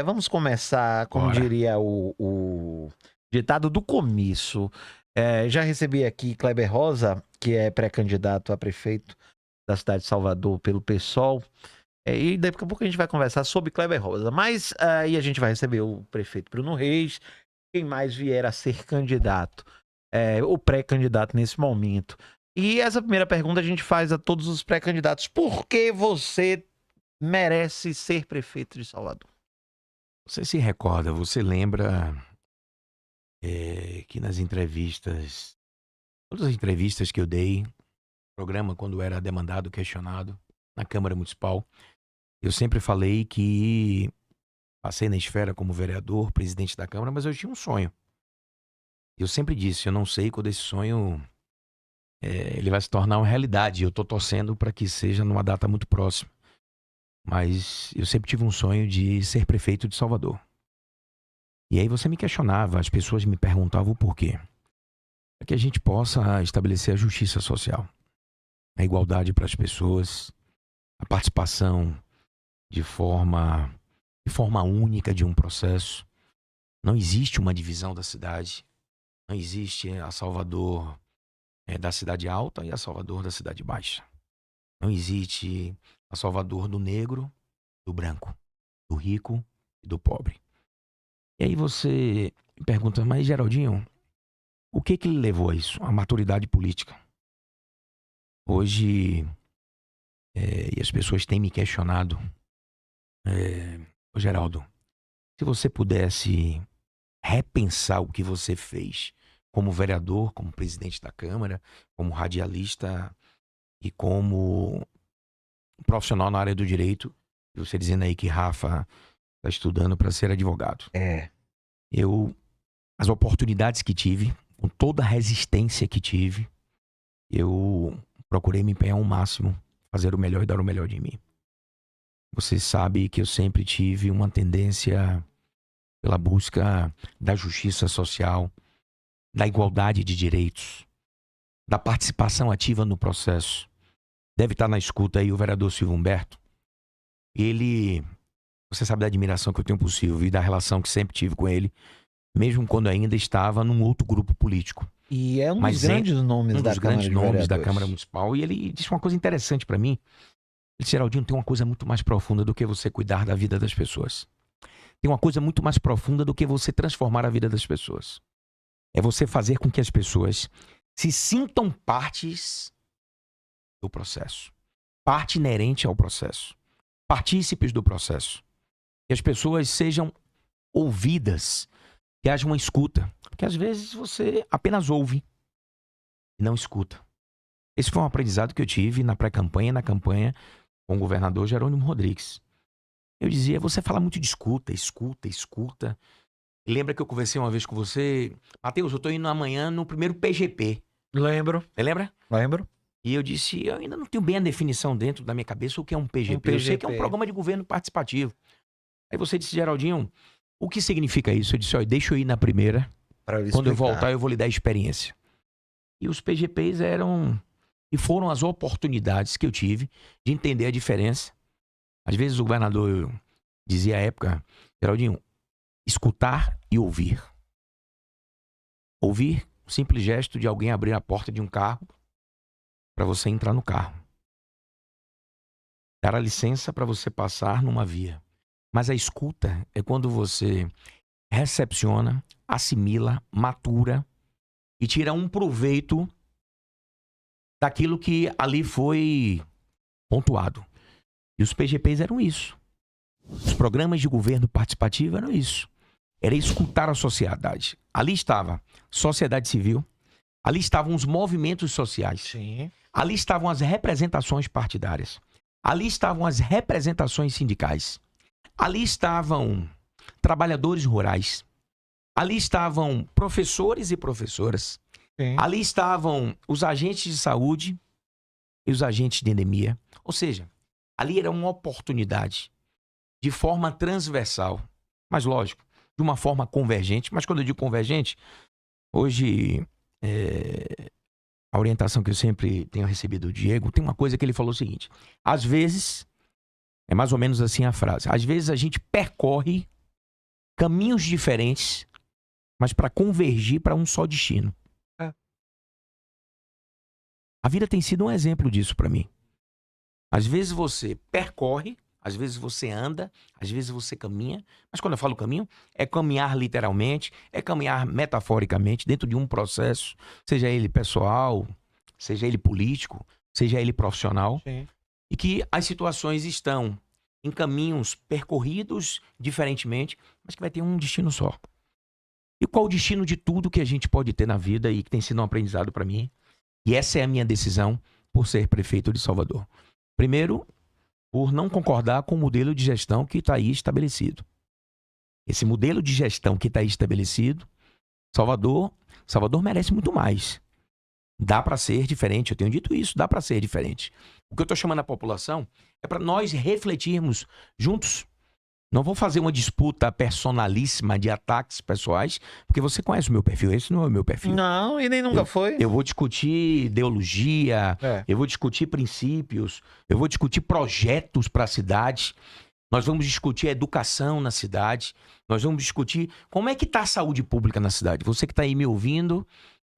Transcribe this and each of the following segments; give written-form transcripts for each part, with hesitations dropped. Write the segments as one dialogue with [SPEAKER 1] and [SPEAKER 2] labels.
[SPEAKER 1] Vamos começar, como
[SPEAKER 2] Bora.
[SPEAKER 1] diria o ditado do começo. Já recebi aqui Kleber Rosa, que é pré-candidato a prefeito da cidade de Salvador pelo PSOL. E daqui a pouco a gente vai conversar sobre Kleber Rosa. Mas aí a gente vai receber o prefeito Bruno Reis, quem mais vier a ser candidato, ou pré-candidato nesse momento. E essa primeira pergunta a gente faz a todos os pré-candidatos. Por que você merece ser prefeito de Salvador?
[SPEAKER 2] Você se recorda, você lembra que nas entrevistas, todas as entrevistas que eu dei, programa quando era demandado, questionado, na Câmara Municipal, eu sempre falei que passei na esfera como vereador, presidente da Câmara, mas eu tinha um sonho. Eu sempre disse, eu não sei quando esse sonho ele vai se tornar uma realidade. Eu estou torcendo para que seja numa data muito próxima. Mas eu sempre tive um sonho de ser prefeito de Salvador. E aí você me questionava, as pessoas me perguntavam o porquê. Para que a gente possa estabelecer a justiça social, a igualdade para as pessoas, a participação de forma única de um processo. Não existe uma divisão da cidade, não existe a Salvador da cidade alta e a Salvador da cidade baixa. Não existe a Salvador do negro, do branco, do rico e do pobre. E aí você me pergunta, mas Geraldinho, o que lhe levou a isso? A maturidade política. Hoje, e as pessoas têm me questionado, ô Geraldo, se você pudesse repensar o que você fez como vereador, como presidente da Câmara, como radialista e como profissional na área do direito, e você dizendo aí que Rafa está estudando para ser advogado. As oportunidades que tive, com toda a resistência que tive, eu procurei me empenhar ao máximo, fazer o melhor e dar o melhor de mim. Você sabe que eu sempre tive uma tendência pela busca da justiça social, da igualdade de direitos, da participação ativa no processo. Deve estar na escuta aí o vereador Silvio Humberto. Você sabe da admiração que eu tenho por Silvio e da relação que sempre tive com ele, mesmo quando ainda estava num outro grupo político.
[SPEAKER 1] E é um dos
[SPEAKER 2] Mas
[SPEAKER 1] grandes nomes
[SPEAKER 2] um
[SPEAKER 1] da
[SPEAKER 2] dos
[SPEAKER 1] Câmara
[SPEAKER 2] grandes
[SPEAKER 1] de
[SPEAKER 2] nomes da
[SPEAKER 1] Vereadores.
[SPEAKER 2] Câmara Municipal. E ele disse uma coisa interessante para mim. Ele disse, Geraldinho, tem uma coisa muito mais profunda do que você cuidar da vida das pessoas. Tem uma coisa muito mais profunda do que você transformar a vida das pessoas. É você fazer com que as pessoas se sintam partes do processo. Parte inerente ao processo. Partícipes do processo. Que as pessoas sejam ouvidas. Que haja uma escuta. Porque às vezes você apenas ouve e não escuta. Esse foi um aprendizado que eu tive na pré-campanha e na campanha com o governador Jerônimo Rodrigues. Eu dizia, você fala muito de escuta, escuta, escuta. Lembra que eu conversei uma vez com você? Matheus, eu tô indo amanhã no primeiro PGP.
[SPEAKER 1] Lembro.
[SPEAKER 2] Você lembra?
[SPEAKER 1] Lembro.
[SPEAKER 2] E eu disse, eu ainda não tenho bem a definição dentro da minha cabeça o que é um PGP. Eu sei que é um programa de governo participativo. Aí você disse, Geraldinho, o que significa isso? Eu disse, olha, deixa eu ir na primeira. Quando eu voltar, eu vou lhe dar experiência. E os PGPs eram e foram as oportunidades que eu tive de entender a diferença. Às vezes o governador dizia à época, Geraldinho, escutar e ouvir. Ouvir, o simples gesto de alguém abrir a porta de um carro para você entrar no carro. Dar a licença para você passar numa via. Mas a escuta é quando você recepciona, assimila, matura e tira um proveito daquilo que ali foi pontuado. E os PGPs eram isso. Os programas de governo participativo eram isso. Era escutar a sociedade. Ali estava sociedade civil, ali estavam os movimentos sociais,
[SPEAKER 1] Sim.
[SPEAKER 2] ali estavam as representações partidárias, ali estavam as representações sindicais, ali estavam trabalhadores rurais, ali estavam professores e professoras,
[SPEAKER 1] Sim.
[SPEAKER 2] ali estavam os agentes de saúde e os agentes de endemia. Ou seja, ali era uma oportunidade de forma transversal, mas lógico, de uma forma convergente. Mas quando eu digo convergente, hoje a orientação que eu sempre tenho recebido do Diego, tem uma coisa que ele falou o seguinte, às vezes É mais ou menos assim a frase. Às vezes a gente percorre caminhos diferentes, mas para convergir para um só destino. A vida tem sido um exemplo disso para mim. Às vezes você percorre, às vezes você anda, às vezes você caminha. Mas quando eu falo caminho, é caminhar literalmente, é caminhar metaforicamente dentro de um processo, seja ele pessoal, seja ele político, seja ele profissional.
[SPEAKER 1] Sim.
[SPEAKER 2] E que as situações estão em caminhos percorridos diferentemente, mas que vai ter um destino só. E qual o destino de tudo que a gente pode ter na vida e que tem sido um aprendizado para mim? E essa é a minha decisão por ser prefeito de Salvador. Primeiro, por não concordar com o modelo de gestão que está aí estabelecido. Esse modelo de gestão que está aí estabelecido, Salvador merece muito mais. Dá para ser diferente, eu tenho dito isso, dá para ser diferente. O que eu estou chamando a população é para nós refletirmos juntos. Não vou fazer uma disputa personalíssima de ataques pessoais, porque você conhece o meu perfil, esse não é o meu perfil.
[SPEAKER 1] Não, e nem nunca foi.
[SPEAKER 2] Eu vou discutir ideologia,
[SPEAKER 1] É.
[SPEAKER 2] eu vou discutir princípios, eu vou discutir projetos para a cidade, nós vamos discutir a educação na cidade, nós vamos discutir como é que está a saúde pública na cidade. Você que está aí me ouvindo,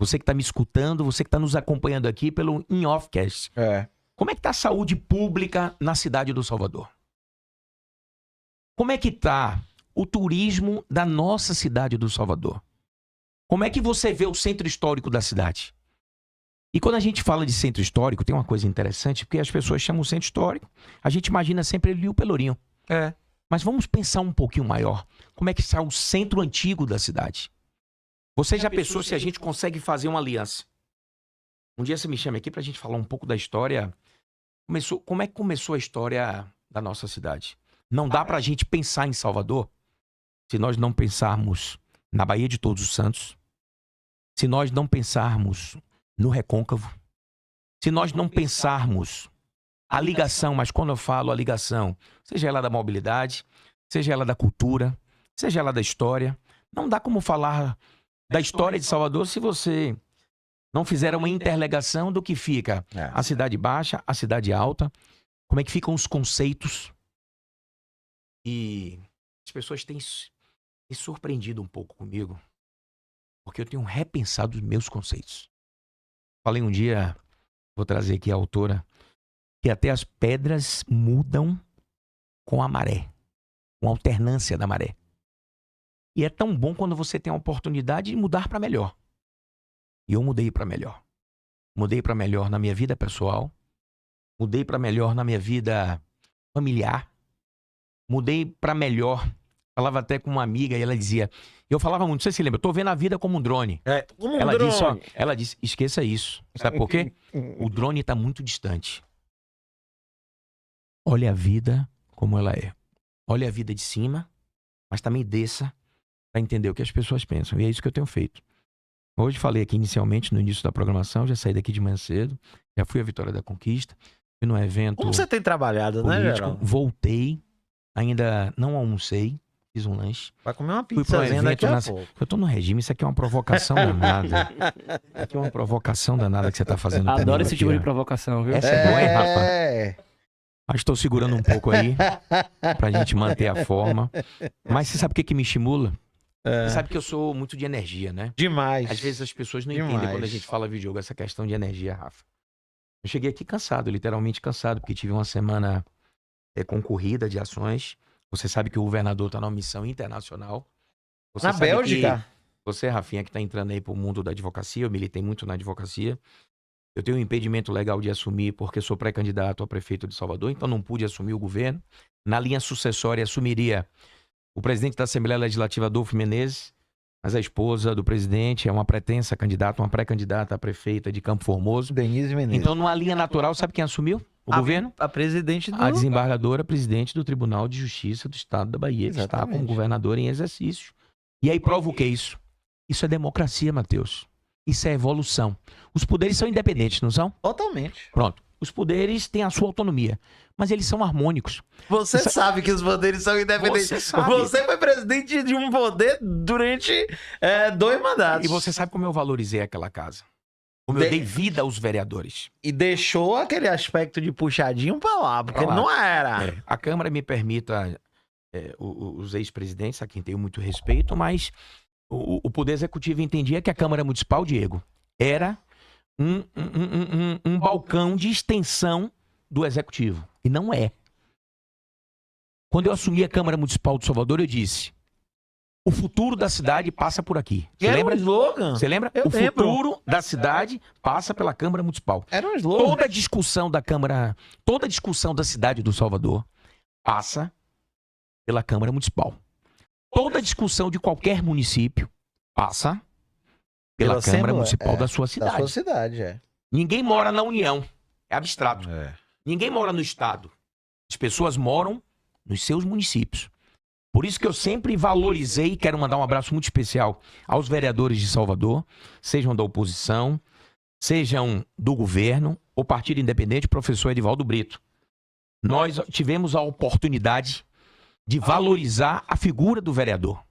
[SPEAKER 2] você que está me escutando, você que está nos acompanhando aqui pelo In-Offcast. Como é que está a saúde pública na cidade do Salvador? Como é que está o turismo da nossa cidade do Salvador? Como é que você vê o centro histórico da cidade? E quando a gente fala de centro histórico, tem uma coisa interessante, porque as pessoas chamam o centro histórico, a gente imagina sempre ali o Pelourinho. Mas vamos pensar um pouquinho maior. Como é que está o centro antigo da cidade? Você já pensou se a gente consegue fazer uma aliança? Um dia você me chama aqui para a gente falar um pouco da história. Como é que começou a história da nossa cidade? Não dá para a gente pensar em Salvador se nós não pensarmos na Baía de Todos os Santos, se nós não pensarmos no Recôncavo, se nós não pensarmos a ligação, mas quando eu falo a ligação, seja ela da mobilidade, seja ela da cultura, seja ela da história, não dá como falar da história de Salvador se você não fizer uma interligação do que fica a cidade baixa, a cidade alta, como é que ficam os conceitos. E as pessoas têm se surpreendido um pouco comigo, porque eu tenho repensado os meus conceitos. Falei um dia, vou trazer aqui a autora, que até as pedras mudam com a maré, com a alternância da maré. E é tão bom quando você tem a oportunidade de mudar para melhor. E eu mudei para melhor. Mudei para melhor na minha vida pessoal, mudei para melhor na minha vida familiar, mudei para melhor. Falava até com uma amiga e ela dizia, eu falava muito, você se lembra, eu tô vendo a vida como um drone.
[SPEAKER 1] Como
[SPEAKER 2] ela drone. Ela disse, esqueça isso. Sabe por quê? O drone está muito distante. Olha a vida como ela é. Olha a vida de cima, mas também desça para entender o que as pessoas pensam. E é isso que eu tenho feito. Hoje falei aqui inicialmente, no início da programação, já saí daqui de manhã cedo, já fui à Vitória da Conquista, fui num evento.
[SPEAKER 1] Como você tem trabalhado,
[SPEAKER 2] político,
[SPEAKER 1] né, Geraldo?
[SPEAKER 2] Voltei, ainda não almocei, fiz um lanche.
[SPEAKER 1] Vai comer uma
[SPEAKER 2] Fui para um
[SPEAKER 1] pizzazinha daqui
[SPEAKER 2] evento
[SPEAKER 1] a pouco.
[SPEAKER 2] Eu tô no regime, isso aqui é uma provocação danada. Isso aqui é uma provocação danada que você tá fazendo comigo.
[SPEAKER 3] Adoro esse
[SPEAKER 2] aqui,
[SPEAKER 3] tipo
[SPEAKER 2] ó.
[SPEAKER 3] de provocação, viu?
[SPEAKER 2] Essa é boa, hein, Rafa? Mas estou segurando um pouco aí, pra gente manter a forma. Mas você sabe o que me estimula? Você sabe que eu sou muito de energia, né?
[SPEAKER 1] Demais.
[SPEAKER 2] Às vezes as pessoas não
[SPEAKER 1] Demais.
[SPEAKER 2] entendem quando a gente fala videojogo, essa questão de energia, Rafa. Eu cheguei aqui cansado, literalmente cansado, porque tive uma semana concorrida de ações. Você sabe que o governador está numa missão internacional. Você
[SPEAKER 1] Na
[SPEAKER 2] sabe
[SPEAKER 1] Bélgica?
[SPEAKER 2] Você, Rafinha, que está entrando aí pro mundo da advocacia, eu militei muito na advocacia. Eu tenho um impedimento legal de assumir porque sou pré-candidato a prefeito de Salvador, então não pude assumir o governo. Na linha sucessória, assumiria o presidente da Assembleia Legislativa, Adolfo Menezes, mas a esposa do presidente é uma pretensa candidata, uma pré-candidata a prefeita de Campo Formoso.
[SPEAKER 1] Denise Menezes.
[SPEAKER 2] Então, numa linha natural, sabe quem assumiu o governo?
[SPEAKER 1] A presidente do...
[SPEAKER 2] A desembargadora, presidente do Tribunal de Justiça do Estado da Bahia, que está como governador em exercício. E aí prova o que é isso? Isso é democracia, Matheus. Isso é evolução. Os poderes são independentes, não são?
[SPEAKER 1] Totalmente.
[SPEAKER 2] Pronto. Os poderes têm a sua autonomia, mas eles são harmônicos.
[SPEAKER 1] Você sabe que os poderes são independentes.
[SPEAKER 2] Você sabe.
[SPEAKER 1] Você foi presidente de um poder durante 2 mandatos.
[SPEAKER 2] E você sabe como eu valorizei aquela casa. Como eu dei vida aos vereadores.
[SPEAKER 1] E deixou aquele aspecto de puxadinho pra lá, porque
[SPEAKER 2] Pra lá.
[SPEAKER 1] não era.
[SPEAKER 2] A Câmara me permita os ex-presidentes, a quem tenho muito respeito, mas o Poder Executivo entendia que a Câmara Municipal, Diego, era um balcão de extensão do Executivo. E não é. Quando eu assumi a Câmara Municipal de Salvador, eu disse: o futuro da cidade passa por aqui. Você lembra?
[SPEAKER 1] Um slogan.
[SPEAKER 2] Você lembra?
[SPEAKER 1] Eu lembro.
[SPEAKER 2] Futuro da cidade passa pela Câmara Municipal.
[SPEAKER 1] Era um slogan.
[SPEAKER 2] Toda a discussão da Câmara, toda a discussão da cidade do Salvador passa pela Câmara Municipal. Toda a discussão de qualquer município passa pela Câmara Municipal da sua cidade.
[SPEAKER 1] Da sua cidade, é.
[SPEAKER 2] Ninguém mora na União. É abstrato.
[SPEAKER 1] É.
[SPEAKER 2] Ninguém mora no Estado. As pessoas moram nos seus municípios. Por isso que eu sempre valorizei, quero mandar um abraço muito especial aos vereadores de Salvador, sejam da oposição, sejam do governo, ou Partido Independente, professor Edivaldo Brito. Nós tivemos a oportunidade de valorizar a figura do vereador.